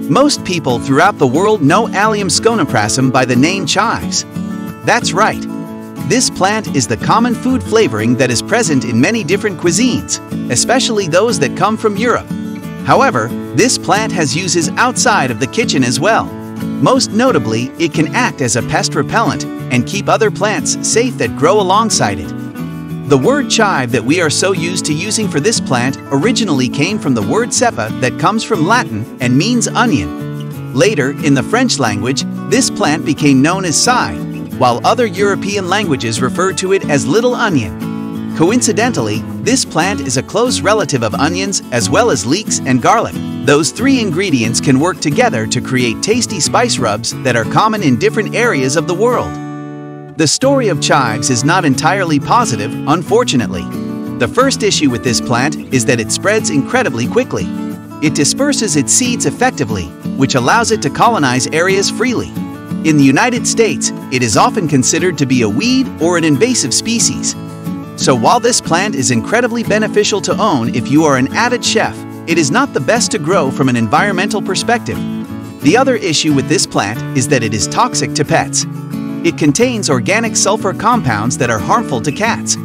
Most people throughout the world know Allium schoenoprasum by the name chives. That's right. This plant is the common food flavoring that is present in many different cuisines, especially those that come from Europe. However, this plant has uses outside of the kitchen as well. Most notably, it can act as a pest repellent and keep other plants safe that grow alongside it. The word chive that we are so used to using for this plant originally came from the word cepa that comes from Latin and means onion. Later, in the French language, this plant became known as chive, while other European languages refer to it as little onion. Coincidentally, this plant is a close relative of onions as well as leeks and garlic. Those three ingredients can work together to create tasty spice rubs that are common in different areas of the world. The story of chives is not entirely positive, unfortunately. The first issue with this plant is that it spreads incredibly quickly. It disperses its seeds effectively, which allows it to colonize areas freely. In the United States, it is often considered to be a weed or an invasive species. So while this plant is incredibly beneficial to own if you are an avid chef, it is not the best to grow from an environmental perspective. The other issue with this plant is that it is toxic to pets. It contains organic sulfur compounds that are harmful to cats.